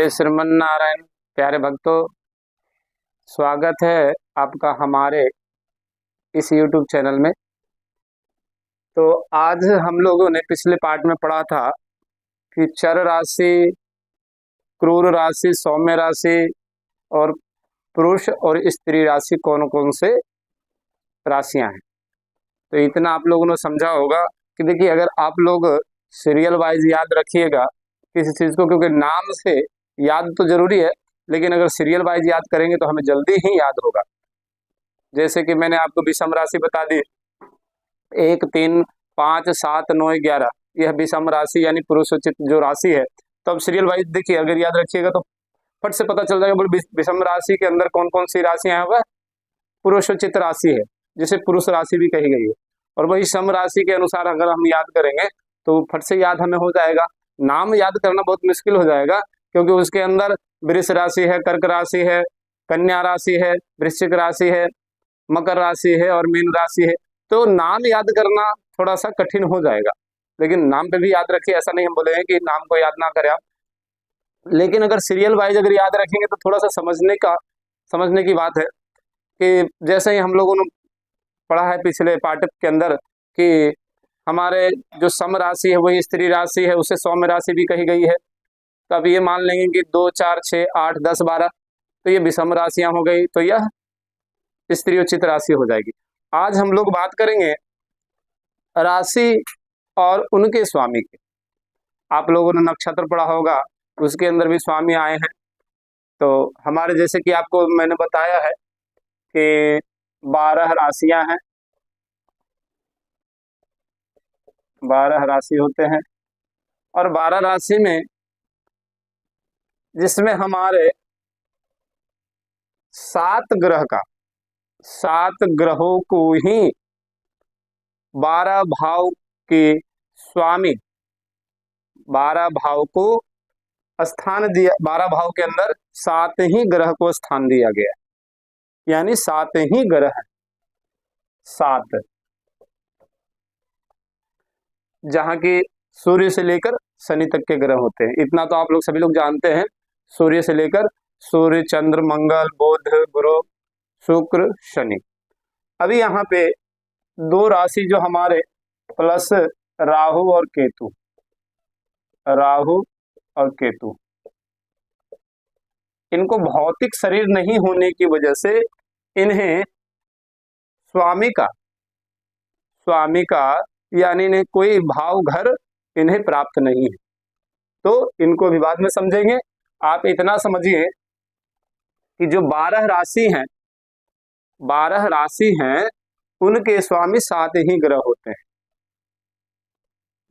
जय श्रीमन नारायण। प्यारे भक्तों, स्वागत है आपका हमारे इस YouTube चैनल में। तो आज हम लोगों ने पिछले पार्ट में पढ़ा था कि चर राशि, क्रूर राशि, सौम्य राशि और पुरुष और स्त्री राशि कौन कौन से राशियां हैं। तो इतना आप लोगों ने समझा होगा कि देखिए, अगर आप लोग सीरियल वाइज याद रखिएगा किसी चीज को, क्योंकि नाम से याद तो जरूरी है, लेकिन अगर सीरियल वाइज याद करेंगे तो हमें जल्दी ही याद होगा। जैसे कि मैंने आपको विषम राशि बता दी, 1, 3, 5, 7, 9, 11, यह विषम राशि यानी पुरुषोचित जो राशि है। तो अब सीरियल वाइज देखिए, अगर याद रखिएगा तो फट से पता चल जाएगा। बोले विषम राशि के अंदर कौन कौन सी राशियां हैं? वह पुरुषोचित राशि है, जिसे पुरुष राशि भी कही गई है। और वही सम राशि के अनुसार अगर हम याद करेंगे तो फट से याद हमें हो जाएगा। नाम याद करना बहुत मुश्किल हो जाएगा, क्योंकि उसके अंदर वृष राशि है, कर्क राशि है, कन्या राशि है, वृश्चिक राशि है, मकर राशि है और मीन राशि है। तो नाम याद करना थोड़ा सा कठिन हो जाएगा, लेकिन नाम पे भी याद रखिए। ऐसा नहीं हम बोलेंगे कि नाम को याद ना करें आप, लेकिन अगर सीरियल वाइज अगर याद रखेंगे तो थोड़ा सा समझने की बात है। कि जैसे ही हम लोगों ने पढ़ा है पिछले पाठ के अंदर कि हमारे जो सम राशि है वही स्त्री राशि है, उसे सौम्य राशि भी कही गई है। तो अब ये मान लेंगे कि 2, 4, 6, 8, 10, 12, तो ये विषम राशियां हो गई, तो यह स्त्रीयोचित राशि हो जाएगी। आज हम लोग बात करेंगे राशि और उनके स्वामी की। आप लोगों ने नक्षत्र पढ़ा होगा, उसके अंदर भी स्वामी आए हैं। तो हमारे जैसे कि आपको मैंने बताया है कि 12 राशियां हैं, 12 राशि होते हैं। और 12 राशि में जिसमें हमारे 7 ग्रहों को ही 12 भाव के स्वामी, 12 भाव को स्थान दिया, 12 भाव के अंदर 7 ही ग्रह को स्थान दिया गया, यानी 7 ही ग्रह हैं। 7, जहां की सूर्य से लेकर शनि तक के ग्रह होते हैं। इतना तो आप लोग सभी लोग जानते हैं। सूर्य से लेकर सूर्य, चंद्र, मंगल, बुध, गुरु, शुक्र, शनि। अभी यहाँ पे 2 राशि जो हमारे प्लस राहु और केतु, राहु और केतु, इनको भौतिक शरीर नहीं होने की वजह से इन्हें स्वामी का यानी इन्हें कोई भाव घर इन्हें प्राप्त नहीं है। तो इनको भी बाद में समझेंगे। आप इतना समझिए कि जो 12 राशि हैं उनके स्वामी 7 ही ग्रह होते हैं।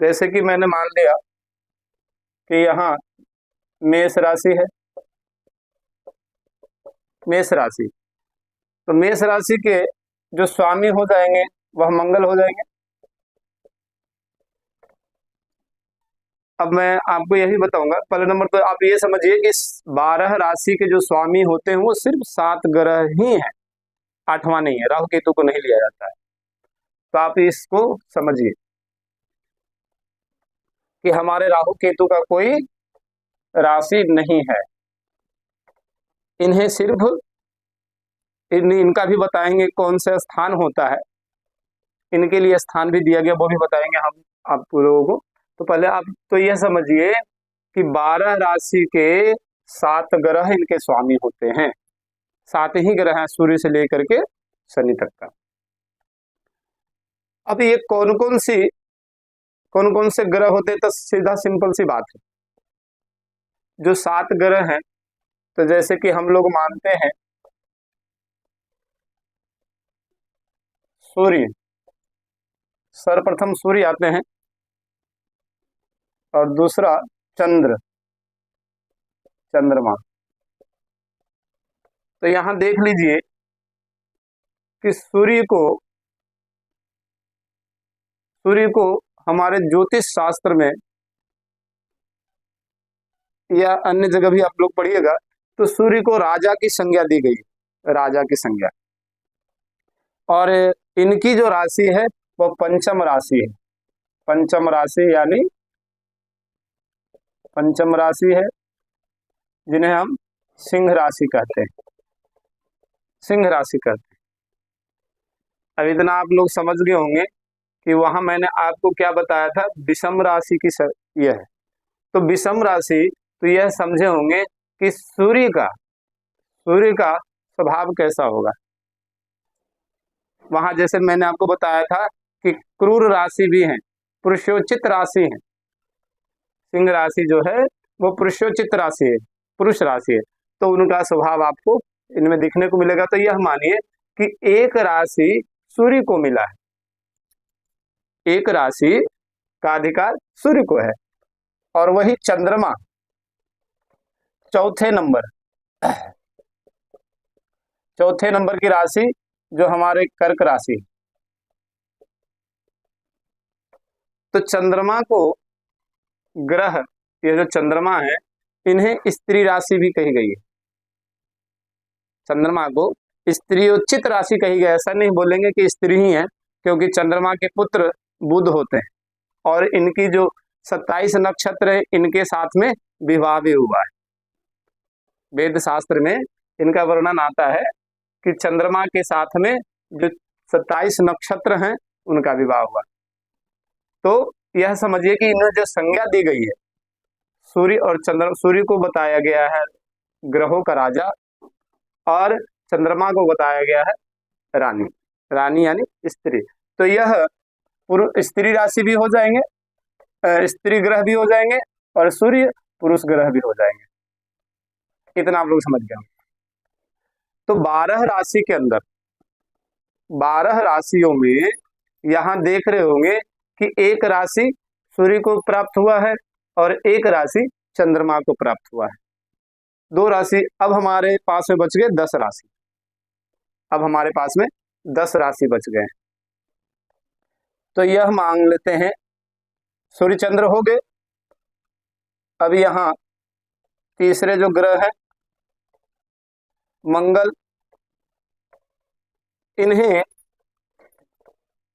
जैसे कि मैंने मान लिया कि यहाँ मेष राशि है, मेष राशि, तो मेष राशि के जो स्वामी हो जाएंगे वह मंगल हो जाएंगे। अब मैं आपको यही बताऊंगा। पहले नंबर तो आप ये समझिए कि 12 राशि के जो स्वामी होते हैं वो सिर्फ 7 ग्रह ही हैं, 8वां नहीं है, राहु केतु को नहीं लिया जाता है। तो आप इसको समझिए कि हमारे राहु केतु का कोई राशि नहीं है। इन्हें सिर्फ इनका भी बताएंगे कौन सा स्थान होता है, इनके लिए स्थान भी दिया गया, वो भी बताएंगे हम आप लोगों को। तो पहले आप तो यह समझिए कि 12 राशि के 7 ग्रह इनके स्वामी होते हैं। 7 ही ग्रह हैं, सूर्य से लेकर के शनि तक का। अब ये कौन कौन से ग्रह होते हैं? तो सीधा सिंपल सी बात है, जो 7 ग्रह हैं, तो जैसे कि हम लोग मानते हैं सूर्य, सर्वप्रथम सूर्य आते हैं और दूसरा चंद्रमा। तो यहां देख लीजिए कि सूर्य को हमारे ज्योतिष शास्त्र में या अन्य जगह भी आप लोग पढ़िएगा तो सूर्य को राजा की संज्ञा दी गई, राजा की संज्ञा। और इनकी जो राशि है वो पंचम राशि है। पंचम राशि यानी पंचम राशि है जिन्हें हम सिंह राशि कहते हैं, सिंह राशि कहते हैं। अब इतना आप लोग समझ गए होंगे कि वहां मैंने आपको क्या बताया था, विषम राशि की यह है। तो विषम राशि, तो यह समझे होंगे कि सूर्य का स्वभाव कैसा होगा। वहां जैसे मैंने आपको बताया था कि क्रूर राशि भी है, पुरुषोचित राशि है। सिंह राशि जो है वो पुरुषोचित राशि है, पुरुष राशि है। तो उनका स्वभाव आपको इनमें दिखने को मिलेगा। तो यह मानिए कि एक राशि सूर्य को मिला है, एक राशि का अधिकार सूर्य को है, और वही चंद्रमा चौथे नंबर की राशि जो हमारे कर्क राशि। तो चंद्रमा को ग्रह, ये जो चंद्रमा है, इन्हें स्त्री राशि भी कही गई है। चंद्रमा को स्त्रीयोचित राशि कही गई। ऐसा नहीं बोलेंगे कि स्त्री ही है, क्योंकि चंद्रमा के पुत्र बुध होते हैं, और इनकी जो 27 नक्षत्र है, इनके साथ में विवाह भी हुआ है। वेद शास्त्र में इनका वर्णन आता है कि चंद्रमा के साथ में जो 27 नक्षत्र हैं, उनका विवाह हुआ। तो यह समझिए कि इन्हें जो संज्ञा दी गई है, सूर्य और सूर्य को बताया गया है ग्रहों का राजा, और चंद्रमा को बताया गया है रानी। रानी यानी स्त्री। तो यह स्त्री राशि भी हो जाएंगे, स्त्री ग्रह भी हो जाएंगे, और सूर्य पुरुष ग्रह भी हो जाएंगे। इतना आप लोग समझ गए। तो 12 राशि के अंदर, 12 राशियों में यहां देख रहे होंगे कि एक राशि सूर्य को प्राप्त हुआ है और एक राशि चंद्रमा को प्राप्त हुआ है। 2 राशि। अब हमारे पास में बच गए 10 राशि। अब हमारे पास में 10 राशि बच गए। तो यह मान लेते हैं सूर्य चंद्र हो गए। अब यहां तीसरे जो ग्रह है मंगल, इन्हें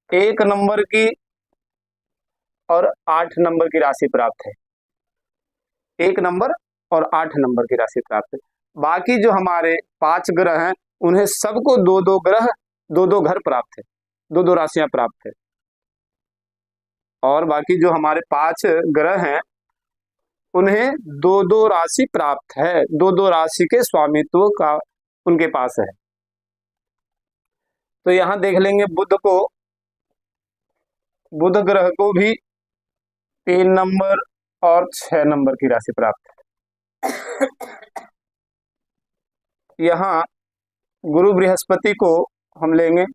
1 नंबर की और 8 नंबर की राशि प्राप्त है। 1 नंबर और 8 नंबर की राशि प्राप्त है। बाकी जो हमारे 5 ग्रह हैं, उन्हें सबको 2-2 ग्रह, 2-2 घर प्राप्त है, 2-2 राशियां प्राप्त है। और बाकी जो हमारे 5 ग्रह हैं, उन्हें 2-2 राशि प्राप्त है, 2-2 राशि के स्वामित्व का उनके पास है। तो यहां देख लेंगे बुध ग्रह को भी 3 नंबर और 6 नंबर की राशि प्राप्त है। यहां गुरु बृहस्पति को हम लेंगे,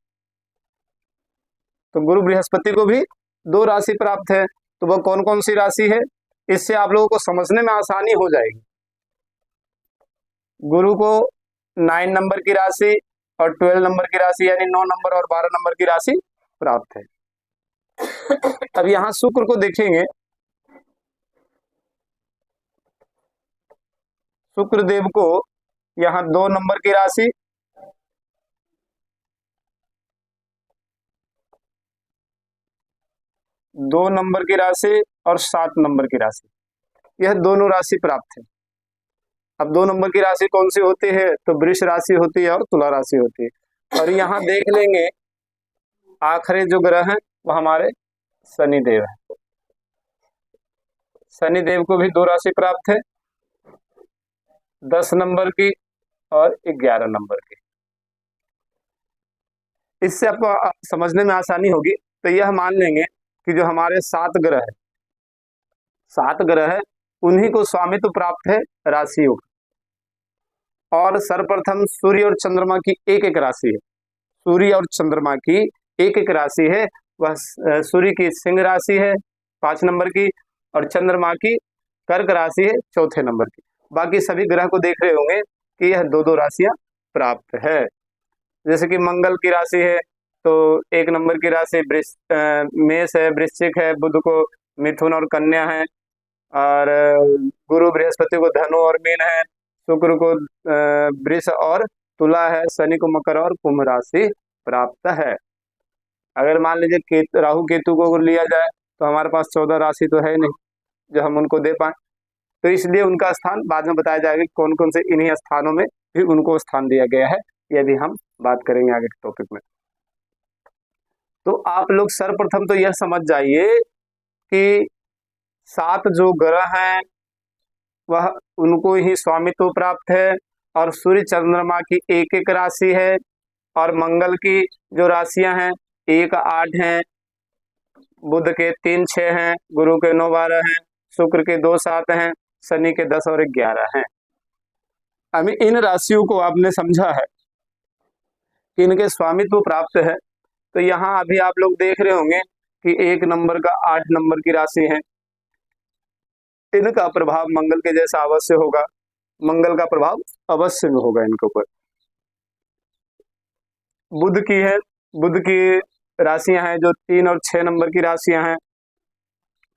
तो गुरु बृहस्पति को भी 2 राशि प्राप्त है। तो वह कौन कौन सी राशि है, इससे आप लोगों को समझने में आसानी हो जाएगी। गुरु को 9 नंबर की राशि और 12 नंबर की राशि, यानी 9 नंबर और 12 नंबर की राशि प्राप्त है। अब यहां शुक्र को देखेंगे। शुक्र देव को यहां 2 नंबर की राशि, 2 नंबर की राशि और 7 नंबर की राशि, यह दोनों राशि प्राप्त है। अब 2 नंबर की राशि कौन सी होती है, तो वृष राशि होती है और तुला राशि होती है। और यहां देख लेंगे आखिरी जो ग्रह है वह हमारे शनिदेव है। शनिदेव को भी 2 राशि प्राप्त है, 10 नंबर की और 11 नंबर की। इससे आपको समझने में आसानी होगी। तो यह मान लेंगे कि जो हमारे 7 ग्रह है, 7 ग्रह है, उन्हीं को स्वामित्व प्राप्त है राशियों का। और सर्वप्रथम सूर्य और चंद्रमा की एक एक राशि है, सूर्य और चंद्रमा की एक एक राशि है। वह सूर्य की सिंह राशि है 5 नंबर की, और चंद्रमा की कर्क राशि है 4थे नंबर की। बाकी सभी ग्रह को देख रहे होंगे कि यह 2-2 राशियां प्राप्त है। जैसे कि मंगल की राशि है तो 1 नंबर की राशि मेष है, वृश्चिक है, बुध को मिथुन और कन्या है, और गुरु बृहस्पति को धनु और मीन है, शुक्र को वृष और तुला है, शनि को मकर और कुंभ राशि प्राप्त है। अगर मान लीजिए राहु केतु को लिया जाए तो हमारे पास 14 राशि तो है नहीं जो हम उनको दे पाए। तो इसलिए उनका स्थान बाद में बताया जाएगा कि कौन कौन से इन्हीं स्थानों में भी उनको स्थान दिया गया है, यह भी हम बात करेंगे आगे के टॉपिक में। तो आप लोग सर्वप्रथम तो यह समझ जाइए कि 7 जो ग्रह हैं वह उनको ही स्वामित्व प्राप्त है, और सूर्य चंद्रमा की एक एक राशि है, और मंगल की जो राशियां हैं 1 8 हैं, बुध के 3 6 हैं, गुरु के 9 12 हैं, शुक्र के 2 7 हैं, शनि के 10 और 11 हैं। अभी इन राशियों को आपने समझा है कि इनके स्वामित्व प्राप्त है। तो यहाँ अभी आप लोग देख रहे होंगे कि 1 नंबर का 8 नंबर की राशि है, इनका प्रभाव मंगल के जैसा अवश्य होगा, मंगल का प्रभाव अवश्य में होगा इनके ऊपर। बुध की है, बुध की राशियां हैं जो 3 और 6 नंबर की राशियां हैं,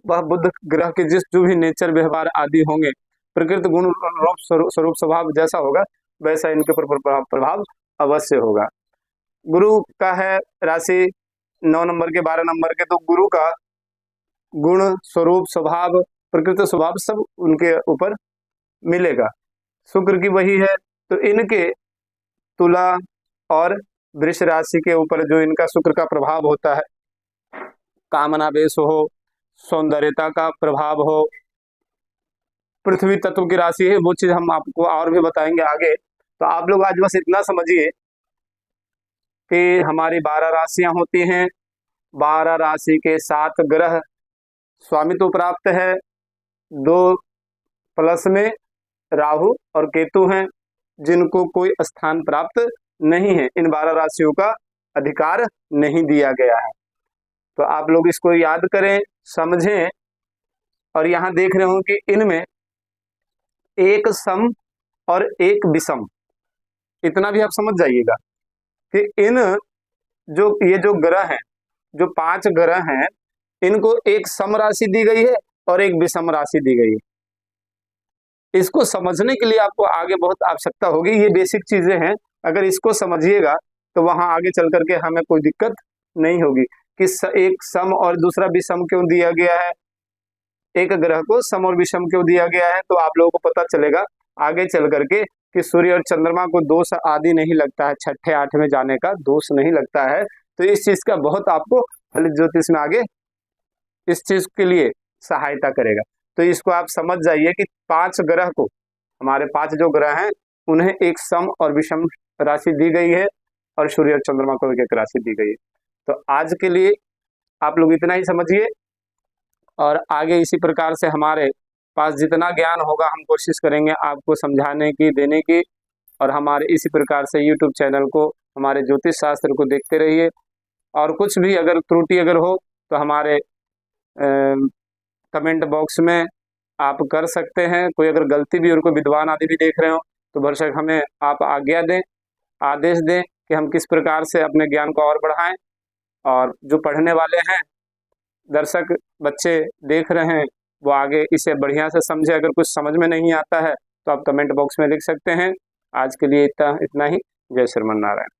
वह बुध ग्रह के जिस जो भी नेचर व्यवहार आदि होंगे, प्रकृति गुण रूप स्वरूप स्वभाव जैसा होगा वैसा इनके ऊपर प्रभाव अवश्य होगा। गुरु का है राशि 9 नंबर के 12 नंबर के, तो गुरु का गुण स्वरूप स्वभाव प्रकृति स्वभाव सब उनके ऊपर मिलेगा। शुक्र की वही है, तो इनके तुला और वृष राशि के ऊपर जो इनका शुक्र का प्रभाव होता है, कामना बेश हो, सौंदर्यता का प्रभाव हो, पृथ्वी तत्व की राशि है, वो चीज हम आपको और भी बताएंगे आगे। तो आप लोग आज बस इतना समझिए कि हमारी 12 राशियां होती हैं, 12 राशि के 7 ग्रह स्वामित्व प्राप्त है, 2 प्लस में राहु और केतु हैं जिनको कोई स्थान प्राप्त नहीं है, इन 12 राशियों का अधिकार नहीं दिया गया है। तो आप लोग इसको याद करें, समझें, और यहाँ देख रहे हो कि इनमें एक सम और एक विषम, इतना भी आप समझ जाइएगा कि इन ये जो ग्रह हैं, जो 5 ग्रह हैं, इनको एक सम राशि दी गई है और एक विषम राशि दी गई है। इसको समझने के लिए आपको आगे बहुत आवश्यकता होगी, ये बेसिक चीजें हैं, अगर इसको समझिएगा तो वहां आगे चल करके हमें कोई दिक्कत नहीं होगी कि एक सम और दूसरा विषम क्यों दिया गया है, एक ग्रह को सम और विषम क्यों दिया गया है, तो आप लोगों को पता चलेगा आगे चल करके कि सूर्य और चंद्रमा को दोष आदि नहीं लगता है, 6ठे 8 में जाने का दोष नहीं लगता है। तो इस चीज का बहुत आपको फलित ज्योतिष में आगे इस चीज के लिए सहायता करेगा। तो इसको आप समझ जाइए कि 5 ग्रह को, हमारे 5 जो ग्रह हैं उन्हें एक सम और विषम राशि दी गई है, और सूर्य और चंद्रमा को एक राशि दी गई है। तो आज के लिए आप लोग इतना ही समझिए, और आगे इसी प्रकार से हमारे पास जितना ज्ञान होगा हम कोशिश करेंगे आपको समझाने की, देने की, और हमारे इसी प्रकार से YouTube चैनल को, हमारे ज्योतिष शास्त्र को देखते रहिए। और कुछ भी अगर त्रुटि अगर हो तो हमारे कमेंट बॉक्स में आप कर सकते हैं, कोई अगर गलती भी और कोई विद्वान आदि भी देख रहे हो तो बेशक हमें आप आज्ञा दें, आदेश दें कि हम किस प्रकार से अपने ज्ञान को और बढ़ाएं। और जो पढ़ने वाले हैं, दर्शक बच्चे देख रहे हैं, वो आगे इसे बढ़िया से समझे। अगर कुछ समझ में नहीं आता है तो आप कमेंट बॉक्स में लिख सकते हैं। आज के लिए इतना ही। जय श्रीमन नारायण।